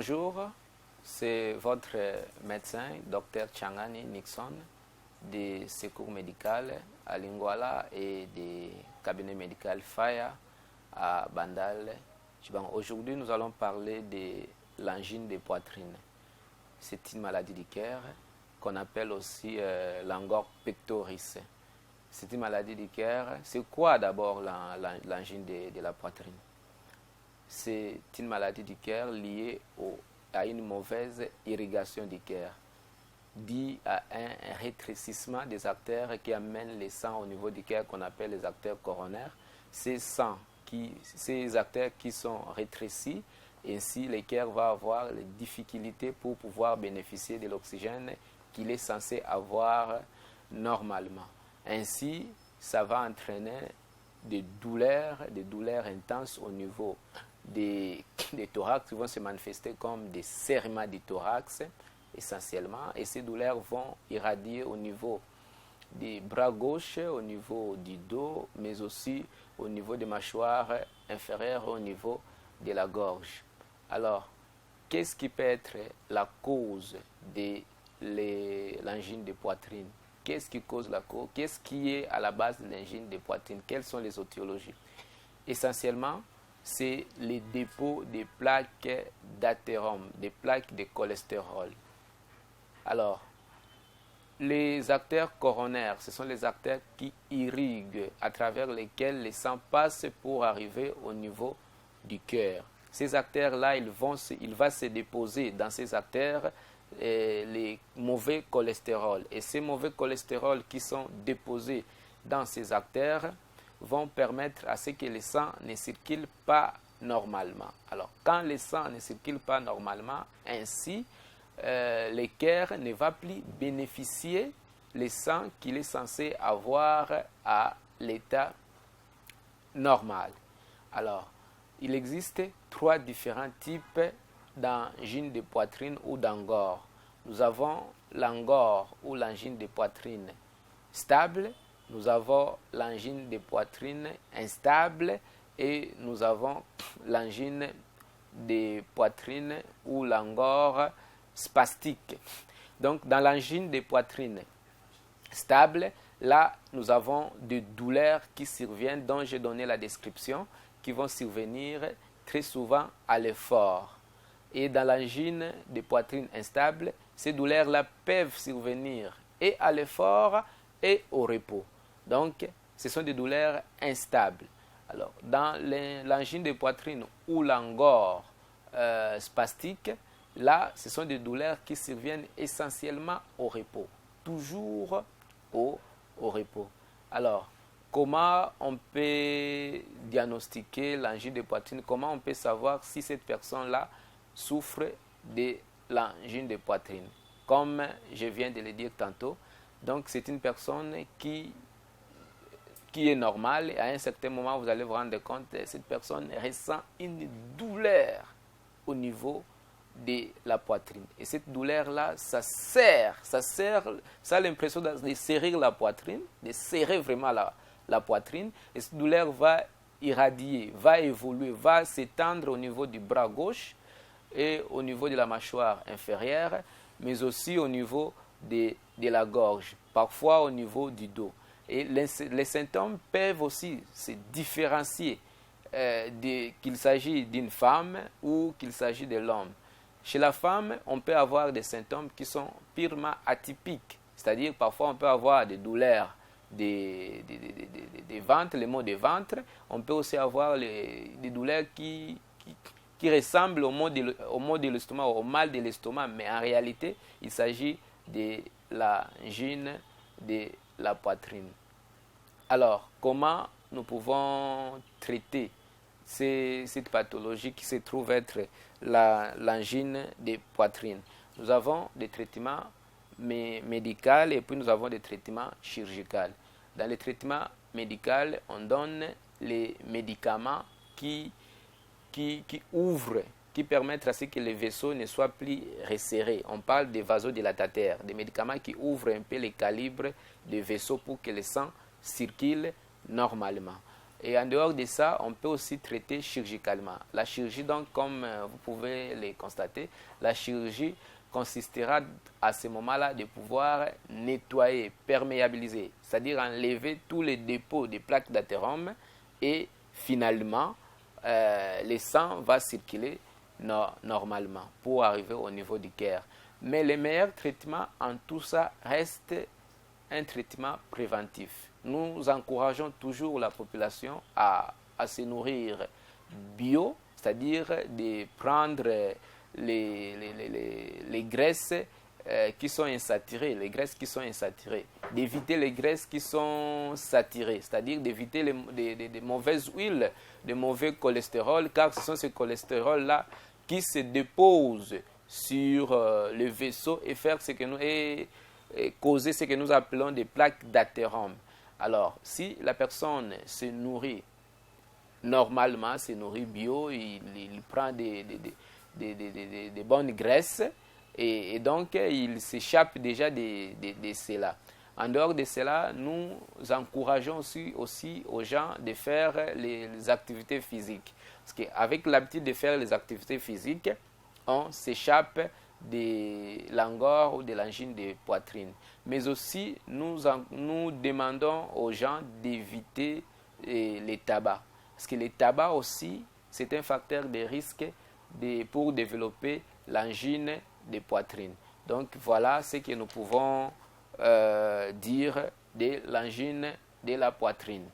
Bonjour, c'est votre médecin, Dr Changani Nixon, des secours médicaux à Lingwala et des cabinets médicaux Faya à Bandal. Aujourd'hui, nous allons parler de l'angine de poitrine. C'est une maladie du cœur qu'on appelle aussi l'angor pectoris. C'est une maladie du cœur. C'est quoi d'abord l'angine de la poitrine? C'est une maladie du cœur liée à une mauvaise irrigation du cœur, due à un rétrécissement des artères qui amènent le sang au niveau du cœur qu'on appelle les artères coronaires. Ces artères qui sont rétrécies, ainsi le cœur va avoir des difficultés pour pouvoir bénéficier de l'oxygène qu'il est censé avoir normalement. Ainsi, ça va entraîner des douleurs intenses au niveau des thorax qui vont se manifester comme des serrements du thorax essentiellement, et ces douleurs vont irradier au niveau des bras gauche, au niveau du dos, mais aussi au niveau des mâchoires inférieures, au niveau de la gorge. Alors, qu'est-ce qui peut être la cause de l'angine de poitrine? Qu'est-ce qui cause la cause? Qu'est-ce qui est à la base de l'angine de poitrine? Quelles sont les étiologies? Essentiellement, c'est les dépôts des plaques d'athérome, des plaques de cholestérol. Alors, les artères coronaires, ce sont les artères qui irriguent, à travers lesquelles le sang passe pour arriver au niveau du cœur. Ces artères-là, il va se déposer dans ces artères les mauvais cholestérols. Et ces mauvais cholestérols qui sont déposés dans ces artères vont permettre à ce que le sang ne circule pas normalement. Alors, quand le sang ne circule pas normalement, ainsi, le cœur ne va plus bénéficier le sang qu'il est censé avoir à l'état normal. Alors, il existe 3 différents types d'angine de poitrine ou d'angor. Nous avons l'angor ou l'angine de poitrine stable, nous avons l'angine de poitrine instable et nous avons l'angine de poitrine ou l'angor spastique. Donc, dans l'angine de poitrine stable, là, nous avons des douleurs qui surviennent, dont j'ai donné la description, qui vont survenir très souvent à l'effort. Et dans l'angine de poitrine instable, ces douleurs-là peuvent survenir et à l'effort et au repos. Donc, ce sont des douleurs instables. Alors, dans l'angine de poitrine ou l'angor spastique, là, ce sont des douleurs qui surviennent essentiellement au repos. Toujours au repos. Alors, comment on peut diagnostiquer l'angine de poitrine? Comment on peut savoir si cette personne-là souffre de l'angine de poitrine? Comme je viens de le dire tantôt, donc c'est une personne qui est normale, et à un certain moment, vous allez vous rendre compte que cette personne ressent une douleur au niveau de la poitrine. Et cette douleur-là, ça a l'impression de serrer la poitrine, de serrer vraiment la poitrine. Et cette douleur va irradier, va évoluer, va s'étendre au niveau du bras gauche et au niveau de la mâchoire inférieure, mais aussi au niveau de la gorge, parfois au niveau du dos. Et les symptômes peuvent aussi se différencier qu'il s'agit d'une femme ou qu'il s'agit de l'homme. Chez la femme, on peut avoir des symptômes qui sont purement atypiques, c'est-à-dire parfois on peut avoir des douleurs des ventres, les maux de ventre. On peut aussi avoir des douleurs qui ressemblent au mal de l'estomac, au mal de l'estomac, mais en réalité, il s'agit de l'angine de la poitrine. Alors, comment nous pouvons traiter cette pathologie qui se trouve être l'angine de poitrine? Nous avons des traitements médicaux et puis nous avons des traitements chirurgicaux. Dans les traitements médicaux, on donne les médicaments qui ouvrent, qui permettent à ce que les vaisseaux ne soient plus resserrés. On parle des vasodilatateurs, des médicaments qui ouvrent un peu le calibre des vaisseaux pour que le sang circule normalement. Et en dehors de ça, on peut aussi traiter chirurgicalement. La chirurgie, donc, comme vous pouvez le constater, la chirurgie consistera à ce moment-là de pouvoir nettoyer, perméabiliser, c'est-à-dire enlever tous les dépôts de plaques d'athérome et finalement, le sang va circuler normalement pour arriver au niveau du cœur. Mais le meilleur traitement en tout ça reste un traitement préventif. Nous encourageons toujours la population à se nourrir bio, c'est-à-dire de prendre les graisses qui sont insaturées, d'éviter les graisses qui sont saturées, c'est-à-dire d'éviter les mauvaises huiles, de mauvais cholestérol, car ce sont ces cholestérols-là qui se déposent sur le vaisseau et causer ce que nous appelons des plaques d'athérome. Alors, si la personne se nourrit normalement, se nourrit bio, il prend des bonnes graisses et donc il s'échappe déjà de cela. En dehors de cela, nous encourageons aussi aux gens de faire les activités physiques. Parce qu'avec l'habitude de faire les activités physiques, on s'échappe de l'angor ou de l'angine de poitrine. Mais aussi, nous demandons aux gens d'éviter les tabacs. Parce que le tabac aussi, c'est un facteur de risque pour développer l'angine de poitrine. Donc voilà ce que nous pouvons dire de l'angine de la poitrine.